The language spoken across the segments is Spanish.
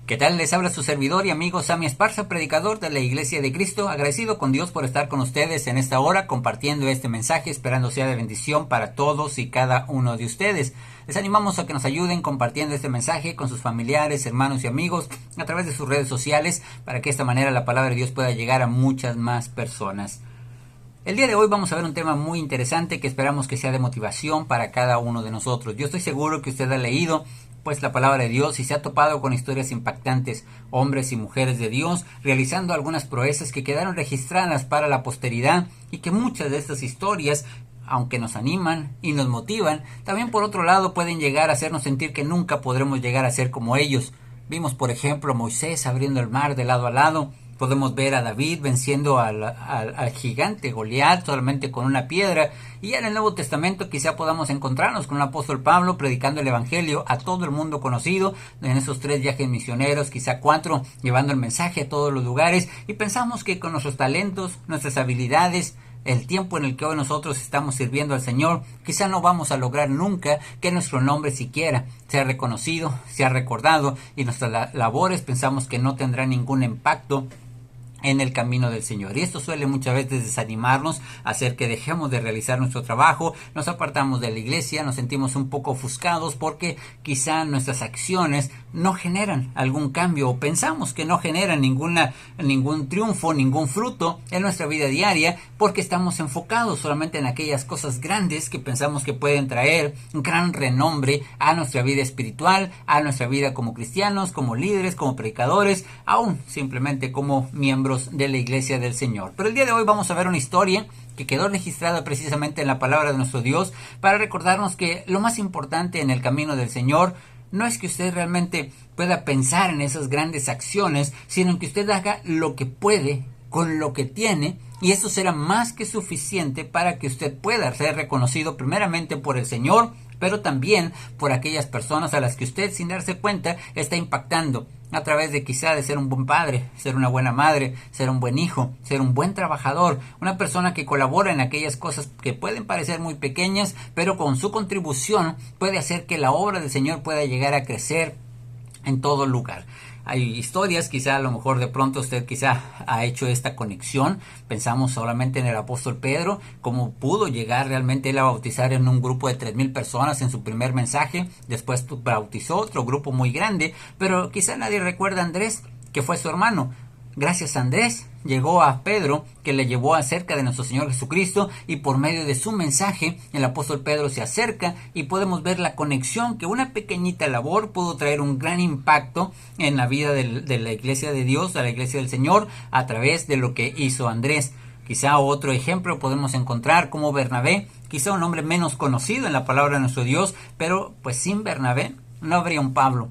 ¿Qué tal? Les habla su servidor y amigo Sammy Esparza, predicador de la Iglesia de Cristo, agradecido con Dios por estar con ustedes en esta hora compartiendo este mensaje, esperando sea de bendición para todos y cada uno de ustedes. Les animamos a que nos ayuden compartiendo este mensaje con sus familiares, hermanos y amigos a través de sus redes sociales para que de esta manera la palabra de Dios pueda llegar a muchas más personas. El día de hoy vamos a ver un tema muy interesante que esperamos que sea de motivación para cada uno de nosotros. Yo estoy seguro que usted ha leído pues la palabra de Dios y se ha topado con historias impactantes, hombres y mujeres de Dios realizando algunas proezas que quedaron registradas para la posteridad, y que muchas de estas historias, aunque nos animan y nos motivan, también por otro lado pueden llegar a hacernos sentir que nunca podremos llegar a ser como ellos. Vimos por ejemplo a Moisés abriendo el mar de lado a lado. Podemos ver a David venciendo al gigante Goliat solamente con una piedra. Y en el Nuevo Testamento quizá podamos encontrarnos con el apóstol Pablo predicando el evangelio a todo el mundo conocido, en esos 3 viajes misioneros, quizá 4, llevando el mensaje a todos los lugares. Y pensamos que con nuestros talentos, nuestras habilidades, el tiempo en el que hoy nosotros estamos sirviendo al Señor, quizá no vamos a lograr nunca que nuestro nombre siquiera sea reconocido, sea recordado, y nuestras labores pensamos que no tendrán ningún impacto en el camino del Señor. Y esto suele muchas veces desanimarnos, hacer que dejemos de realizar nuestro trabajo, nos apartamos de la iglesia, nos sentimos un poco ofuscados porque quizá nuestras acciones no generan algún cambio, o pensamos que no generan ningún triunfo, ningún fruto en nuestra vida diaria, porque estamos enfocados solamente en aquellas cosas grandes que pensamos que pueden traer un gran renombre a nuestra vida espiritual, a nuestra vida como cristianos, como líderes, como predicadores, aún simplemente como miembros de la Iglesia del Señor. Pero el día de hoy vamos a ver una historia que quedó registrada precisamente en la palabra de nuestro Dios para recordarnos que lo más importante en el camino del Señor no es que usted realmente pueda pensar en esas grandes acciones, sino que usted haga lo que puede con lo que tiene, y eso será más que suficiente para que usted pueda ser reconocido primeramente por el Señor, pero también por aquellas personas a las que usted, sin darse cuenta, está impactando a través de quizá de ser un buen padre, ser una buena madre, ser un buen hijo, ser un buen trabajador, una persona que colabora en aquellas cosas que pueden parecer muy pequeñas, pero con su contribución puede hacer que la obra del Señor pueda llegar a crecer en todo lugar. Hay historias, quizá a lo mejor de pronto usted quizá ha hecho esta conexión. Pensamos solamente en el apóstol Pedro, cómo pudo llegar realmente él a bautizar en un grupo de 3,000 personas en su primer mensaje. Después bautizó otro grupo muy grande, pero quizá nadie recuerda a Andrés, que fue su hermano. Gracias a Andrés llegó a Pedro, que le llevó acerca de nuestro Señor Jesucristo, y por medio de su mensaje el apóstol Pedro se acerca y podemos ver la conexión que una pequeñita labor pudo traer un gran impacto en la vida de la iglesia de Dios, de la iglesia del Señor, a través de lo que hizo Andrés. Quizá otro ejemplo podemos encontrar como Bernabé, quizá un hombre menos conocido en la palabra de nuestro Dios, pero pues sin Bernabé no habría un Pablo.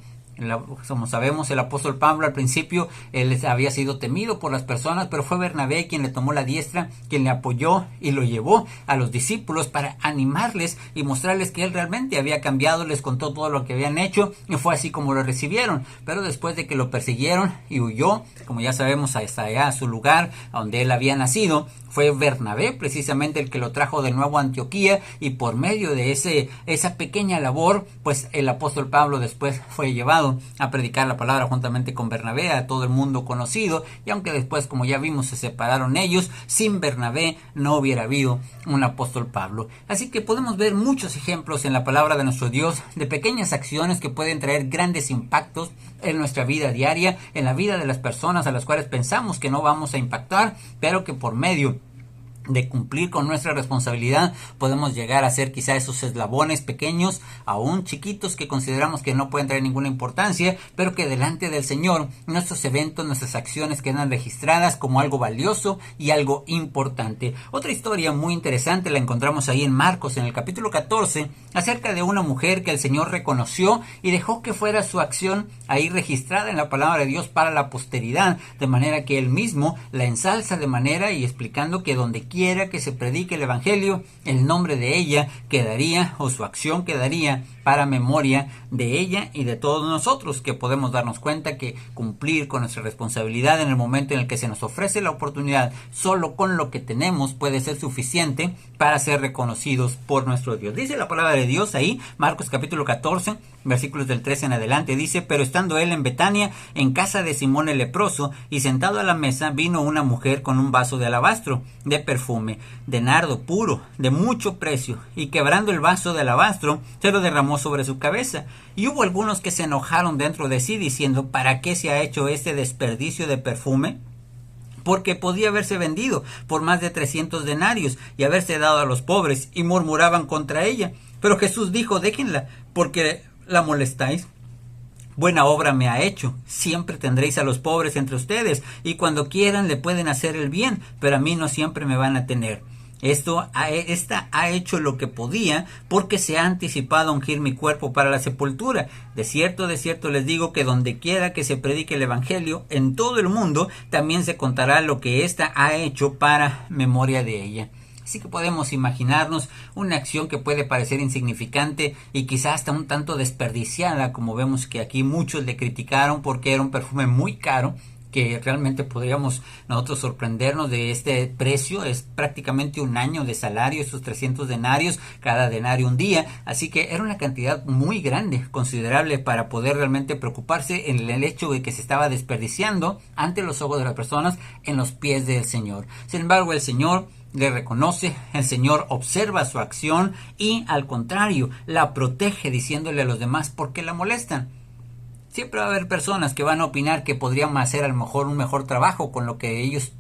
Como sabemos, el apóstol Pablo al principio él había sido temido por las personas, pero fue Bernabé quien le tomó la diestra, quien le apoyó y lo llevó a los discípulos para animarles y mostrarles que él realmente había cambiado. Les contó todo lo que habían hecho y fue así como lo recibieron. Pero después de que lo persiguieron y huyó, como ya sabemos, hasta allá a su lugar donde él había nacido, fue Bernabé precisamente el que lo trajo de nuevo a Antioquía, y por medio de esa pequeña labor, pues el apóstol Pablo después fue llevado a predicar la palabra juntamente con Bernabé a todo el mundo conocido. Y aunque después, como ya vimos, se separaron ellos, sin Bernabé no hubiera habido un apóstol Pablo. Así que podemos ver muchos ejemplos en la palabra de nuestro Dios de pequeñas acciones que pueden traer grandes impactos en nuestra vida diaria, en la vida de las personas a las cuales pensamos que no vamos a impactar, pero que por medio de cumplir con nuestra responsabilidad podemos llegar a ser quizá esos eslabones pequeños, aún chiquitos, que consideramos que no pueden traer ninguna importancia, pero que delante del Señor nuestros eventos, nuestras acciones quedan registradas como algo valioso y algo importante. Otra historia muy interesante la encontramos ahí en Marcos, en el capítulo 14, acerca de una mujer que el Señor reconoció y dejó que fuera su acción ahí registrada en la palabra de Dios para la posteridad, de manera que Él mismo la ensalza de manera y explicando que donde quiera que se predique el evangelio, el nombre de ella quedaría, o su acción quedaría para memoria de ella y de todos nosotros, que podemos darnos cuenta que cumplir con nuestra responsabilidad en el momento en el que se nos ofrece la oportunidad, solo con lo que tenemos puede ser suficiente para ser reconocidos por nuestro Dios. Dice la palabra de Dios ahí, Marcos capítulo 14, versículos del 13 en adelante, dice: pero estando él en Betania, en casa de Simón el leproso, y sentado a la mesa, vino una mujer con un vaso de alabastro, de perfume, de nardo puro, de mucho precio, y quebrando el vaso de alabastro, se lo derramó sobre su cabeza. Y hubo algunos que se enojaron dentro de sí, diciendo: ¿para qué se ha hecho este desperdicio de perfume? Porque podía haberse vendido por más de 300 denarios y haberse dado a los pobres, y murmuraban contra ella. Pero Jesús dijo: déjenla, porque la molestáis. Buena obra me ha hecho. Siempre tendréis a los pobres entre ustedes, y cuando quieran le pueden hacer el bien, pero a mí no siempre me van a tener. Esta ha hecho lo que podía, porque se ha anticipado a ungir mi cuerpo para la sepultura. De cierto les digo que donde quiera que se predique el evangelio en todo el mundo, también se contará lo que ésta ha hecho para memoria de ella. Así que podemos imaginarnos una acción que puede parecer insignificante y quizás hasta un tanto desperdiciada, como vemos que aquí muchos le criticaron porque era un perfume muy caro, que realmente podríamos nosotros sorprendernos de este precio. Es prácticamente un año de salario, esos 300 denarios, cada denario un día, así que era una cantidad muy grande, considerable, para poder realmente preocuparse en el hecho de que se estaba desperdiciando ante los ojos de las personas en los pies del Señor. Sin embargo, el Señor le reconoce, el Señor observa su acción y, al contrario, la protege, diciéndole a los demás por qué la molestan. Siempre va a haber personas que van a opinar que podrían hacer a lo mejor un mejor trabajo con lo que ellos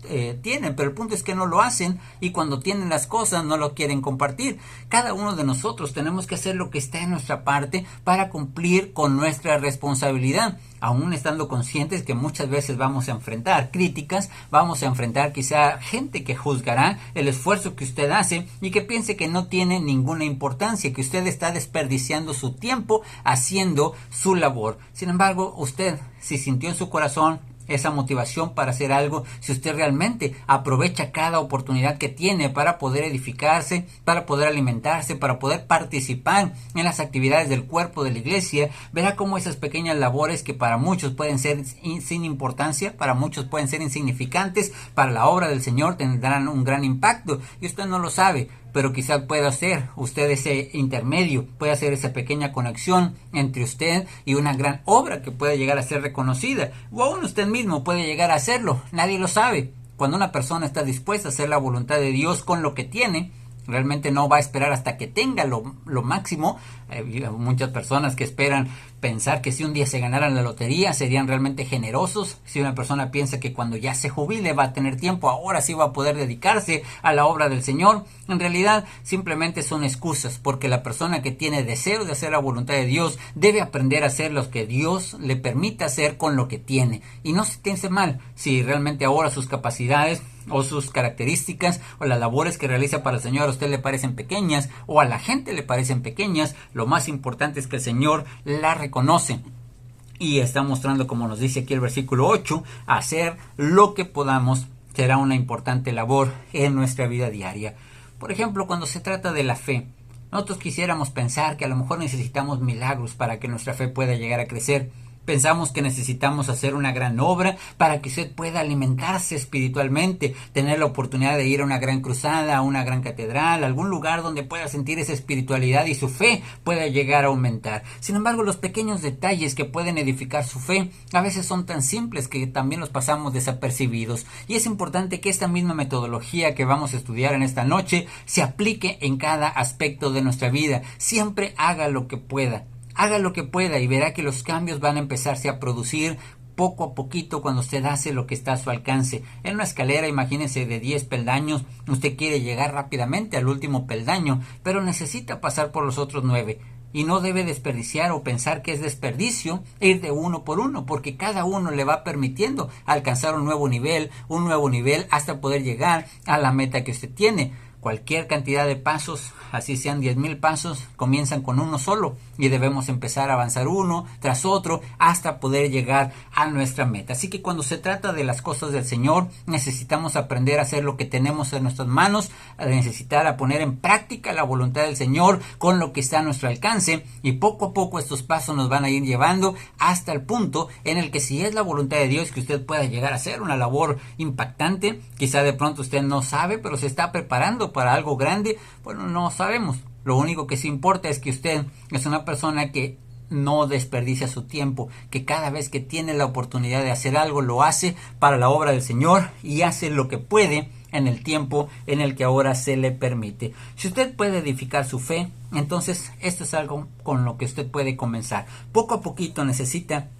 tienen, pero el punto es que no lo hacen, y cuando tienen las cosas no lo quieren compartir. Cada uno de nosotros tenemos que hacer lo que está en nuestra parte para cumplir con nuestra responsabilidad, aún estando conscientes que muchas veces vamos a enfrentar críticas, vamos a enfrentar quizá gente que juzgará el esfuerzo que usted hace y que piense que no tiene ninguna importancia, que usted está desperdiciando su tiempo haciendo su labor. Sin embargo, usted, si sintió en su corazón esa motivación para hacer algo, si usted realmente aprovecha cada oportunidad que tiene para poder edificarse, para poder alimentarse, para poder participar en las actividades del cuerpo de la iglesia, verá cómo esas pequeñas labores, que para muchos pueden ser sin importancia, para muchos pueden ser insignificantes, para la obra del Señor tendrán un gran impacto, y usted no lo sabe, pero quizás pueda hacer usted ese intermedio, puede hacer esa pequeña conexión entre usted y una gran obra que puede llegar a ser reconocida, o aún usted mismo puede llegar a hacerlo, nadie lo sabe. Cuando una persona está dispuesta a hacer la voluntad de Dios con lo que tiene, realmente no va a esperar hasta que tenga lo máximo. Hay muchas personas que esperan pensar que si un día se ganaran la lotería serían realmente generosos. Si una persona piensa que cuando ya se jubile va a tener tiempo, ahora sí va a poder dedicarse a la obra del Señor, en realidad simplemente son excusas, porque la persona que tiene deseo de hacer la voluntad de Dios debe aprender a hacer lo que Dios le permite hacer con lo que tiene, y no se piense mal si realmente ahora sus capacidades o sus características o las labores que realiza para el Señor a usted le parecen pequeñas, o a la gente le parecen pequeñas. Lo más importante es que el Señor la reconoce y está mostrando, como nos dice aquí el versículo 8, hacer lo que podamos será una importante labor en nuestra vida diaria. Por ejemplo, cuando se trata de la fe, nosotros quisiéramos pensar que a lo mejor necesitamos milagros para que nuestra fe pueda llegar a crecer. Pensamos que necesitamos hacer una gran obra para que usted pueda alimentarse espiritualmente, tener la oportunidad de ir a una gran cruzada, a una gran catedral, a algún lugar donde pueda sentir esa espiritualidad y su fe pueda llegar a aumentar. Sin embargo, los pequeños detalles que pueden edificar su fe a veces son tan simples que también los pasamos desapercibidos, y es importante que esta misma metodología que vamos a estudiar en esta noche se aplique en cada aspecto de nuestra vida. Siempre haga lo que pueda. Haga lo que pueda y verá que los cambios van a empezarse a producir poco a poquito cuando usted hace lo que está a su alcance. En una escalera, imagínese, de 10 peldaños, usted quiere llegar rápidamente al último peldaño, pero necesita pasar por los otros 9. Y no debe desperdiciar o pensar que es desperdicio ir de uno por uno, porque cada uno le va permitiendo alcanzar un nuevo nivel hasta poder llegar a la meta que usted tiene. Cualquier cantidad de pasos, así sean 10,000 pasos, comienzan con uno solo y debemos empezar a avanzar uno tras otro hasta poder llegar a nuestra meta. Así que cuando se trata de las cosas del Señor, necesitamos aprender a hacer lo que tenemos en nuestras manos, a necesitar a poner en práctica la voluntad del Señor con lo que está a nuestro alcance, y poco a poco estos pasos nos van a ir llevando hasta el punto en el que, si es la voluntad de Dios, que usted pueda llegar a hacer una labor impactante. Quizá de pronto usted no sabe, pero se está preparando para algo grande. Bueno, no sabemos. Lo único que sí importa es que usted es una persona que no desperdicia su tiempo, que cada vez que tiene la oportunidad de hacer algo, lo hace para la obra del Señor y hace lo que puede en el tiempo en el que ahora se le permite. Si usted puede edificar su fe, entonces esto es algo con lo que usted puede comenzar. Poco a poquito necesita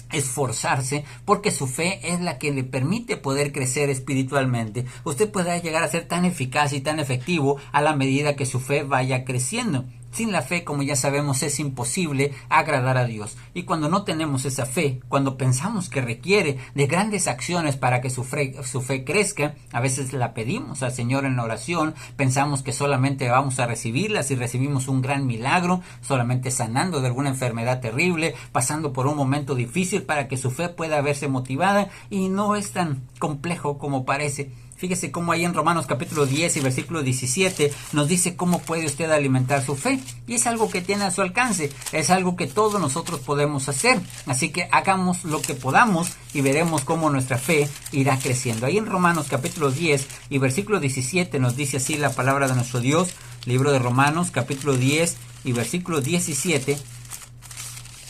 esforzarse, porque su fe es la que le permite poder crecer espiritualmente. Usted podrá llegar a ser tan eficaz y tan efectivo a la medida que su fe vaya creciendo. Sin la fe, como ya sabemos, es imposible agradar a Dios. Y cuando no tenemos esa fe, cuando pensamos que requiere de grandes acciones para que su fe crezca, a veces la pedimos al Señor en la oración, pensamos que solamente vamos a recibirla si recibimos un gran milagro, solamente sanando de alguna enfermedad terrible, pasando por un momento difícil para que su fe pueda verse motivada, y no es tan complejo como parece. Fíjese cómo ahí en Romanos capítulo 10 y versículo 17 nos dice cómo puede usted alimentar su fe. Y es algo que tiene a su alcance, es algo que todos nosotros podemos hacer. Así que hagamos lo que podamos y veremos cómo nuestra fe irá creciendo. Ahí en Romanos capítulo 10 y versículo 17 nos dice así la palabra de nuestro Dios. Libro de Romanos capítulo 10 y versículo 17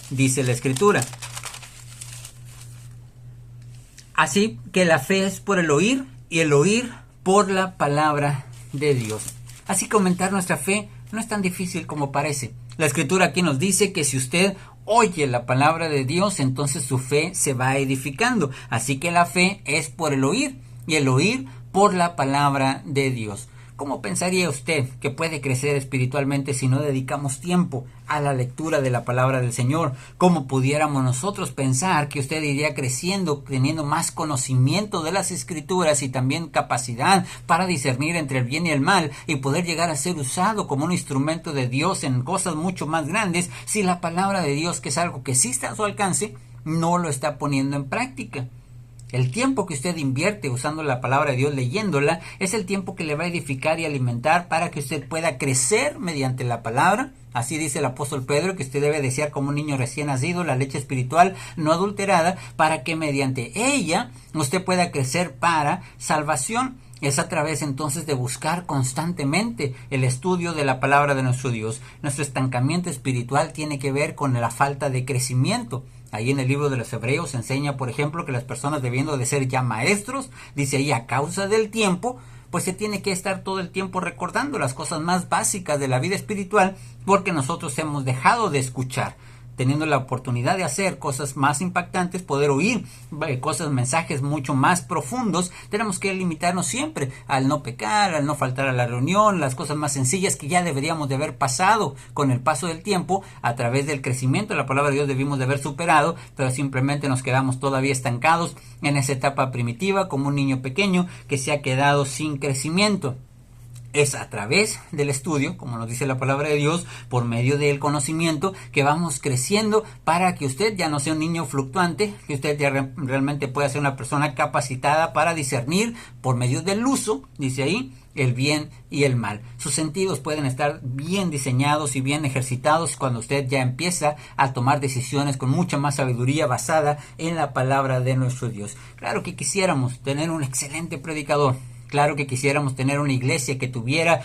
dice la Escritura: así que la fe es por el oír, y el oír por la palabra de Dios. Así que aumentar nuestra fe no es tan difícil como parece. La Escritura aquí nos dice que si usted oye la palabra de Dios, entonces su fe se va edificando. Así que la fe es por el oír, y el oír por la palabra de Dios. ¿Cómo pensaría usted que puede crecer espiritualmente si no dedicamos tiempo a la lectura de la palabra del Señor? ¿Cómo pudiéramos nosotros pensar que usted iría creciendo, teniendo más conocimiento de las Escrituras y también capacidad para discernir entre el bien y el mal, y poder llegar a ser usado como un instrumento de Dios en cosas mucho más grandes, si la palabra de Dios, que es algo que sí está a su alcance, no lo está poniendo en práctica? El tiempo que usted invierte usando la palabra de Dios, leyéndola, es el tiempo que le va a edificar y alimentar para que usted pueda crecer mediante la palabra. Así dice el apóstol Pedro, que usted debe desear como un niño recién nacido la leche espiritual no adulterada, para que mediante ella usted pueda crecer para salvación. Es a través entonces de buscar constantemente el estudio de la palabra de nuestro Dios. Nuestro estancamiento espiritual tiene que ver con la falta de crecimiento. Ahí en el libro de los Hebreos se enseña, por ejemplo, que las personas, debiendo de ser ya maestros, dice ahí, a causa del tiempo, pues se tiene que estar todo el tiempo recordando las cosas más básicas de la vida espiritual, porque nosotros hemos dejado de escuchar. Teniendo la oportunidad de hacer cosas más impactantes, poder oír cosas, mensajes mucho más profundos, tenemos que limitarnos siempre al no pecar, al no faltar a la reunión, las cosas más sencillas que ya deberíamos de haber pasado con el paso del tiempo. A través del crecimiento de la palabra de Dios debimos de haber superado, pero simplemente nos quedamos todavía estancados en esa etapa primitiva, como un niño pequeño que se ha quedado sin crecimiento. Es a través del estudio, como nos dice la palabra de Dios, por medio del conocimiento, que vamos creciendo para que usted ya no sea un niño fluctuante, que usted ya realmente pueda ser una persona capacitada para discernir por medio del uso, dice ahí, el bien y el mal. Sus sentidos pueden estar bien diseñados y bien ejercitados cuando usted ya empieza a tomar decisiones con mucha más sabiduría basada en la palabra de nuestro Dios. Claro que quisiéramos tener un excelente predicador. Claro que quisiéramos tener una iglesia que tuviera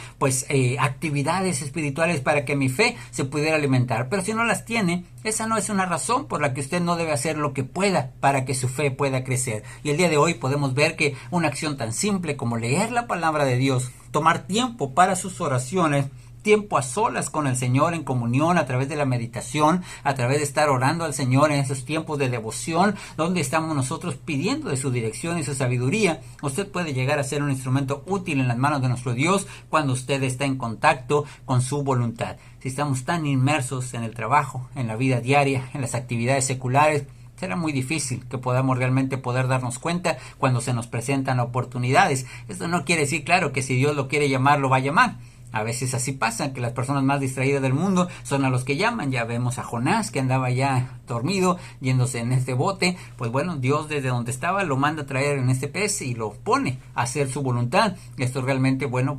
actividades espirituales para que mi fe se pudiera alimentar, pero si no las tiene, esa no es una razón por la que usted no debe hacer lo que pueda para que su fe pueda crecer. Y el día de hoy podemos ver que una acción tan simple como leer la palabra de Dios, tomar tiempo para sus oraciones, tiempo a solas con el Señor en comunión a través de la meditación, a través de estar orando al Señor en esos tiempos de devoción, donde estamos nosotros pidiendo de su dirección y su sabiduría. Usted puede llegar a ser un instrumento útil en las manos de nuestro Dios cuando usted está en contacto con su voluntad. Si estamos tan inmersos en el trabajo, en la vida diaria, en las actividades seculares, será muy difícil que podamos realmente poder darnos cuenta cuando se nos presentan oportunidades. Esto no quiere decir, claro, que si Dios lo quiere llamar, lo va a llamar. A veces así pasa, que las personas más distraídas del mundo son a los que llaman. Ya vemos a Jonás, que andaba ya dormido, yéndose en este bote. Pues bueno, Dios desde donde estaba lo manda a traer en este pez y lo pone a hacer su voluntad. Esto realmente, bueno,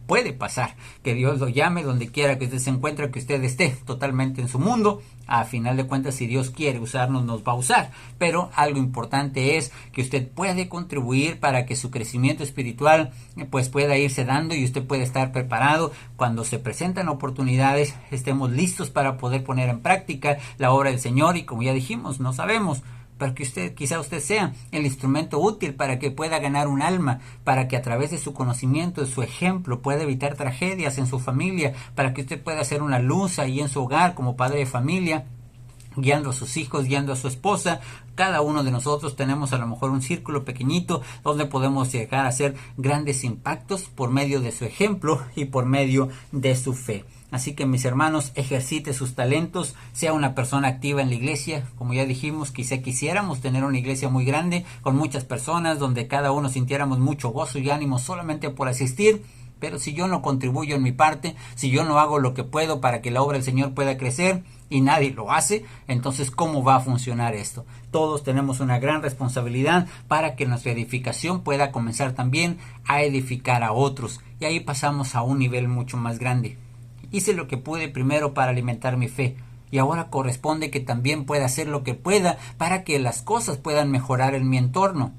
puede pasar, que Dios lo llame donde quiera que usted se encuentre, que usted esté totalmente en su mundo. A final de cuentas, si Dios quiere usarnos, nos va a usar. Pero algo importante es que usted puede contribuir para que su crecimiento espiritual pues pueda irse dando y usted puede estar preparado cuando se presentan oportunidades, estemos listos para poder poner en práctica la obra del Señor. Y como ya dijimos, no sabemos, para que quizá usted sea el instrumento útil para que pueda ganar un alma, para que a través de su conocimiento, de su ejemplo, pueda evitar tragedias en su familia, para que usted pueda ser una luz ahí en su hogar como padre de familia, guiando a sus hijos, guiando a su esposa. Cada uno de nosotros tenemos a lo mejor un círculo pequeñito donde podemos llegar a hacer grandes impactos por medio de su ejemplo y por medio de su fe. Así que, mis hermanos, ejercite sus talentos, sea una persona activa en la iglesia. Como ya dijimos, quizá quisiéramos tener una iglesia muy grande, con muchas personas, donde cada uno sintiéramos mucho gozo y ánimo solamente por asistir. Pero si yo no contribuyo en mi parte, si yo no hago lo que puedo para que la obra del Señor pueda crecer y nadie lo hace, entonces ¿cómo va a funcionar esto? Todos tenemos una gran responsabilidad para que nuestra edificación pueda comenzar también a edificar a otros. Y ahí pasamos a un nivel mucho más grande. Hice lo que pude primero para alimentar mi fe, y ahora corresponde que también pueda hacer lo que pueda para que las cosas puedan mejorar en mi entorno.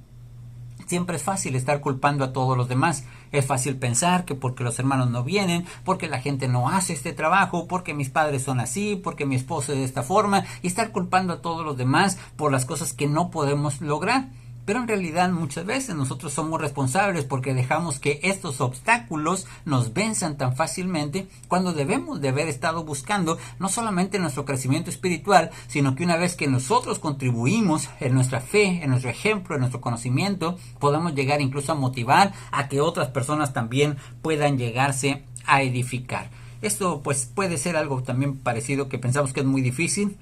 Siempre es fácil estar culpando a todos los demás. Es fácil pensar que porque los hermanos no vienen, porque la gente no hace este trabajo, porque mis padres son así, porque mi esposo es de esta forma, y estar culpando a todos los demás por las cosas que no podemos lograr. Pero en realidad muchas veces nosotros somos responsables porque dejamos que estos obstáculos nos venzan tan fácilmente, cuando debemos de haber estado buscando no solamente nuestro crecimiento espiritual, sino que una vez que nosotros contribuimos en nuestra fe, en nuestro ejemplo, en nuestro conocimiento, podamos llegar incluso a motivar a que otras personas también puedan llegarse a edificar. Esto pues puede ser algo también parecido, que pensamos que es muy difícil.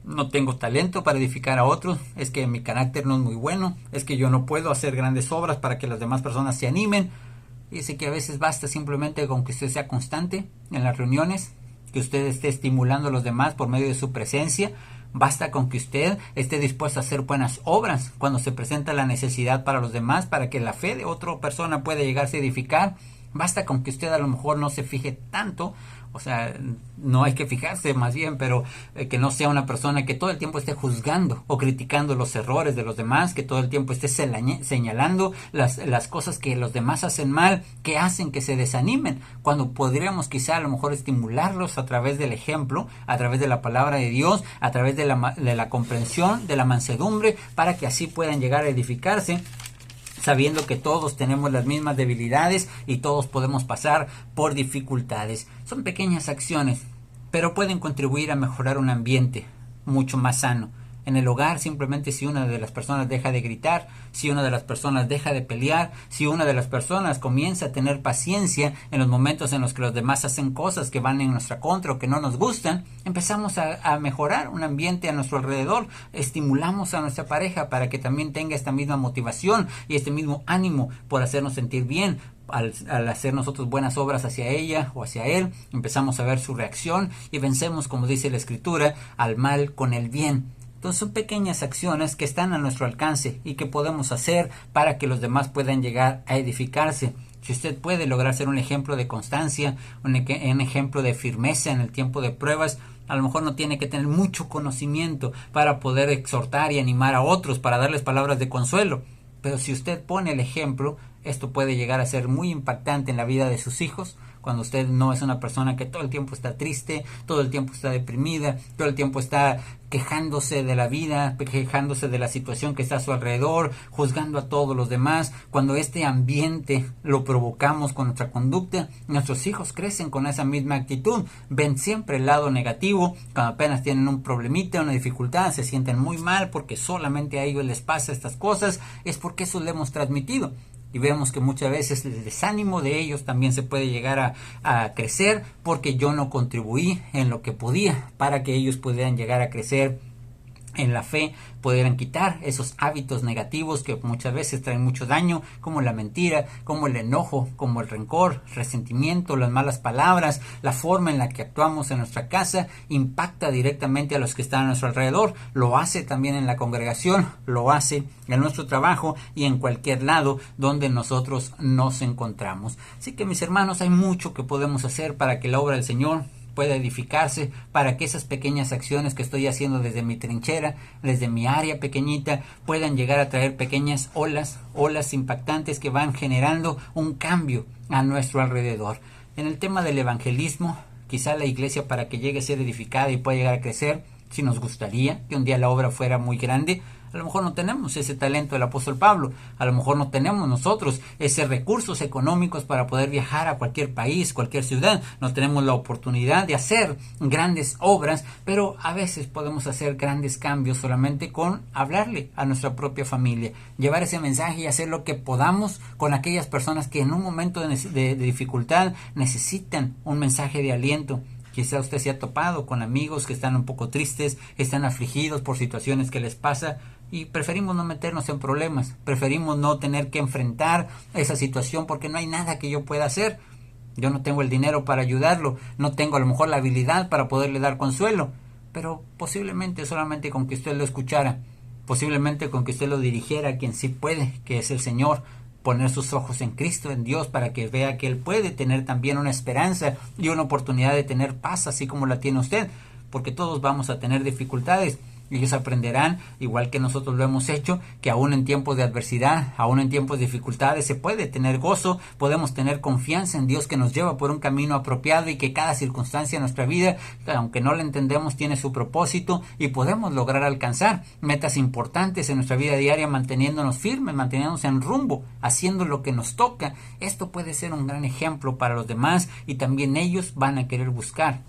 No tengo talento para edificar a otros, es que mi carácter no es muy bueno, es que yo no puedo hacer grandes obras para que las demás personas se animen. Dice que a veces basta simplemente con que usted sea constante en las reuniones, que usted esté estimulando a los demás por medio de su presencia. Basta con que usted esté dispuesto a hacer buenas obras cuando se presenta la necesidad para los demás, para que la fe de otra persona pueda llegarse a edificar. Basta con que usted a lo mejor no se fije tanto, o sea, no hay que fijarse más bien, pero que no sea una persona que todo el tiempo esté juzgando o criticando los errores de los demás, que todo el tiempo esté señalando las cosas que los demás hacen mal, que hacen que se desanimen, cuando podríamos quizá a lo mejor estimularlos a través del ejemplo, a través de la palabra de Dios, a través de la comprensión, de la mansedumbre, para que así puedan llegar a edificarse, sabiendo que todos tenemos las mismas debilidades y todos podemos pasar por dificultades. Son pequeñas acciones, pero pueden contribuir a mejorar un ambiente mucho más sano. En el hogar, simplemente si una de las personas deja de gritar, si una de las personas deja de pelear, si una de las personas comienza a tener paciencia en los momentos en los que los demás hacen cosas que van en nuestra contra o que no nos gustan, empezamos a mejorar un ambiente a nuestro alrededor. Estimulamos a nuestra pareja para que también tenga esta misma motivación y este mismo ánimo por hacernos sentir bien. Al hacer nosotros buenas obras hacia ella o hacia él, empezamos a ver su reacción y vencemos, como dice la Escritura, al mal con el bien. Entonces son pequeñas acciones que están a nuestro alcance y que podemos hacer para que los demás puedan llegar a edificarse. Si usted puede lograr ser un ejemplo de constancia, un ejemplo de firmeza en el tiempo de pruebas, a lo mejor no tiene que tener mucho conocimiento para poder exhortar y animar a otros, para darles palabras de consuelo. Pero si usted pone el ejemplo, esto puede llegar a ser muy impactante en la vida de sus hijos, cuando usted no es una persona que todo el tiempo está triste, todo el tiempo está deprimida, todo el tiempo está quejándose de la vida, quejándose de la situación que está a su alrededor, juzgando a todos los demás. Cuando este ambiente lo provocamos con nuestra conducta, nuestros hijos crecen con esa misma actitud, ven siempre el lado negativo. Cuando apenas tienen un problemita, una dificultad, se sienten muy mal porque solamente a ellos les pasa estas cosas, es porque eso le hemos transmitido. Y vemos que muchas veces el desánimo de ellos también se puede llegar a crecer, porque yo no contribuí en lo que podía para que ellos pudieran llegar a crecer en la fe, pudieran quitar esos hábitos negativos que muchas veces traen mucho daño, como la mentira, como el enojo, como el rencor, resentimiento, las malas palabras, la forma en la que actuamos en nuestra casa impacta directamente a los que están a nuestro alrededor, lo hace también en la congregación, lo hace en nuestro trabajo y en cualquier lado donde nosotros nos encontramos. Así que, mis hermanos, hay mucho que podemos hacer para que la obra del Señor pueda edificarse, para que esas pequeñas acciones que estoy haciendo desde mi trinchera, desde mi área pequeñita, puedan llegar a traer pequeñas olas impactantes que van generando un cambio a nuestro alrededor. En el tema del evangelismo, quizá la iglesia, para que llegue a ser edificada y pueda llegar a crecer, si nos gustaría que un día la obra fuera muy grande, a lo mejor no tenemos ese talento del apóstol Pablo, a lo mejor no tenemos nosotros esos recursos económicos para poder viajar a cualquier país, cualquier ciudad, no tenemos la oportunidad de hacer grandes obras, pero a veces podemos hacer grandes cambios solamente con hablarle a nuestra propia familia, llevar ese mensaje y hacer lo que podamos con aquellas personas que en un momento de dificultad necesitan un mensaje de aliento. Quizá usted se ha topado con amigos que están un poco tristes, están afligidos por situaciones que les pasa y preferimos no meternos en problemas, preferimos no tener que enfrentar esa situación porque no hay nada que yo pueda hacer. Yo no tengo el dinero para ayudarlo, no tengo a lo mejor la habilidad para poderle dar consuelo, pero posiblemente solamente con que usted lo escuchara, posiblemente con que usted lo dirigiera a quien sí puede, que es el Señor, poner sus ojos en Cristo, en Dios, para que vea que Él puede tener también una esperanza y una oportunidad de tener paz, así como la tiene usted, porque todos vamos a tener dificultades. Ellos aprenderán, igual que nosotros lo hemos hecho, que aún en tiempos de adversidad, aún en tiempos de dificultades, se puede tener gozo, podemos tener confianza en Dios que nos lleva por un camino apropiado y que cada circunstancia de nuestra vida, aunque no la entendemos, tiene su propósito y podemos lograr alcanzar metas importantes en nuestra vida diaria, manteniéndonos firmes, manteniéndonos en rumbo, haciendo lo que nos toca. Esto puede ser un gran ejemplo para los demás y también ellos van a querer buscar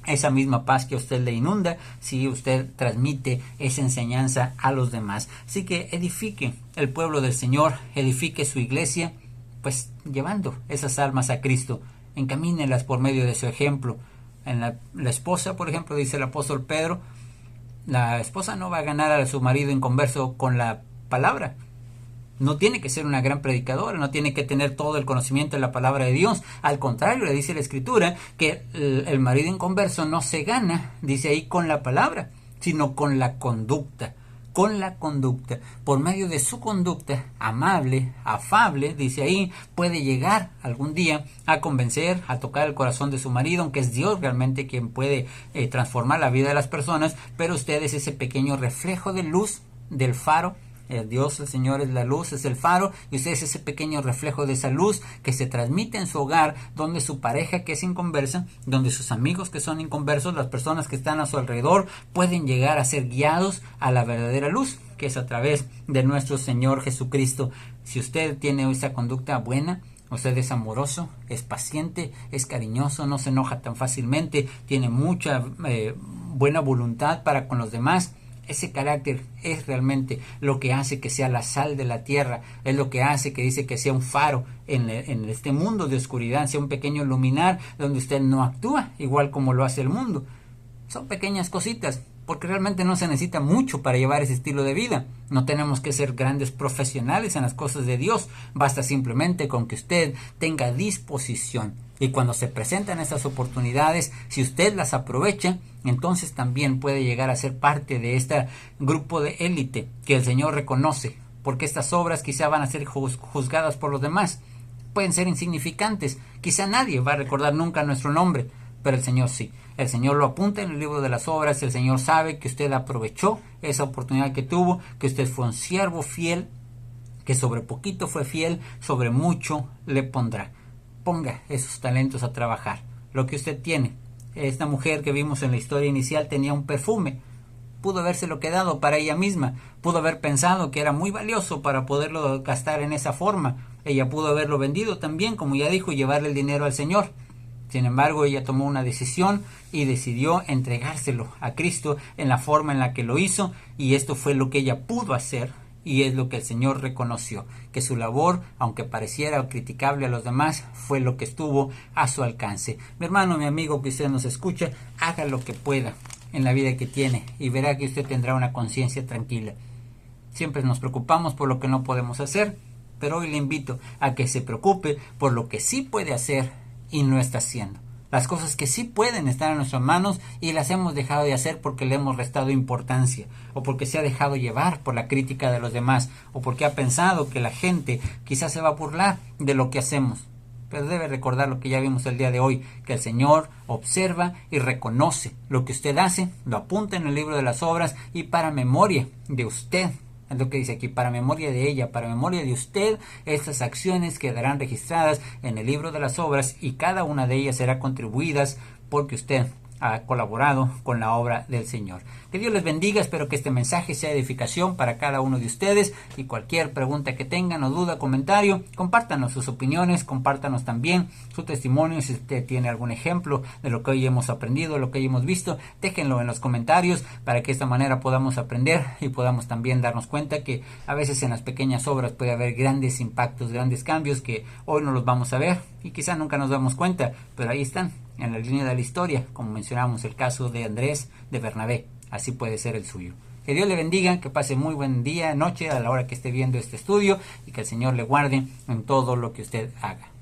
esa misma paz que a usted le inunda si usted transmite esa enseñanza a los demás. Así que edifique el pueblo del Señor, edifique su iglesia, pues llevando esas almas a Cristo, encamínelas por medio de su ejemplo. En la esposa, por ejemplo, dice el apóstol Pedro, la esposa no va a ganar a su marido inconverso con la palabra. No tiene que ser una gran predicadora, no tiene que tener todo el conocimiento de la palabra de Dios. Al contrario, le dice la Escritura que el marido inconverso no se gana, dice ahí, con la palabra, sino con la conducta. Con la conducta. Por medio de su conducta amable, afable, dice ahí, puede llegar algún día a convencer, a tocar el corazón de su marido, aunque es Dios realmente quien puede transformar la vida de las personas, pero usted es ese pequeño reflejo de luz del faro. Dios, el Señor, es la luz, es el faro, y usted es ese pequeño reflejo de esa luz que se transmite en su hogar, donde su pareja que es inconversa, donde sus amigos que son inconversos, las personas que están a su alrededor, pueden llegar a ser guiados a la verdadera luz, que es a través de nuestro Señor Jesucristo. Si usted tiene esa conducta buena, usted es amoroso, es paciente, es cariñoso, no se enoja tan fácilmente, tiene mucha buena voluntad para con los demás. Ese carácter es realmente lo que hace que sea la sal de la tierra, es lo que hace que dice que sea un faro en este mundo de oscuridad, sea un pequeño luminar donde usted no actúa igual como lo hace el mundo. Son pequeñas cositas, porque realmente no se necesita mucho para llevar ese estilo de vida. No tenemos que ser grandes profesionales en las cosas de Dios, basta simplemente con que usted tenga disposición. Y cuando se presentan estas oportunidades, si usted las aprovecha, entonces también puede llegar a ser parte de este grupo de élite que el Señor reconoce, porque estas obras quizá van a ser juzgadas por los demás. Pueden ser insignificantes, quizá nadie va a recordar nunca nuestro nombre, pero el Señor sí. El Señor lo apunta en el libro de las obras, el Señor sabe que usted aprovechó esa oportunidad que tuvo, que usted fue un siervo fiel, que sobre poquito fue fiel, sobre mucho le pondrá. Ponga esos talentos a trabajar, lo que usted tiene. Esta mujer que vimos en la historia inicial tenía un perfume, pudo habérselo quedado para ella misma, pudo haber pensado que era muy valioso para poderlo gastar en esa forma, ella pudo haberlo vendido también, como ya dijo, y llevarle el dinero al Señor. Sin embargo, ella tomó una decisión y decidió entregárselo a Cristo en la forma en la que lo hizo, y esto fue lo que ella pudo hacer. Y es lo que el Señor reconoció, que su labor, aunque pareciera criticable a los demás, fue lo que estuvo a su alcance. Mi hermano, mi amigo que usted nos escucha, haga lo que pueda. en la vida que tiene y verá que usted tendrá una conciencia tranquila. Siempre nos preocupamos por lo que no podemos hacer, pero hoy le invito a que se preocupe por lo que sí puede hacer y no está haciendo. Las cosas que sí pueden estar en nuestras manos y las hemos dejado de hacer porque le hemos restado importancia, o porque se ha dejado llevar por la crítica de los demás, o porque ha pensado que la gente quizás se va a burlar de lo que hacemos. Pero debe recordar lo que ya vimos el día de hoy, que el Señor observa y reconoce lo que usted hace, lo apunta en el libro de las obras y para memoria de usted. Es lo que dice aquí, para memoria de ella, para memoria de usted, estas acciones quedarán registradas en el libro de las obras y cada una de ellas será contribuidas porque usted ha colaborado con la obra del Señor. Que Dios les bendiga, espero que este mensaje sea edificación para cada uno de ustedes y cualquier pregunta que tengan o duda, comentario, compártanos sus opiniones, compártanos también su testimonio, si usted tiene algún ejemplo de lo que hoy hemos aprendido, lo que hoy hemos visto, déjenlo en los comentarios para que de esta manera podamos aprender y podamos también darnos cuenta que a veces en las pequeñas obras puede haber grandes impactos, grandes cambios que hoy no los vamos a ver y quizá nunca nos damos cuenta, pero ahí están en la línea de la historia, como mencionamos el caso de Andrés, de Bernabé, así puede ser el suyo. Que Dios le bendiga, que pase muy buen día, noche a la hora que esté viendo este estudio y que el Señor le guarde en todo lo que usted haga.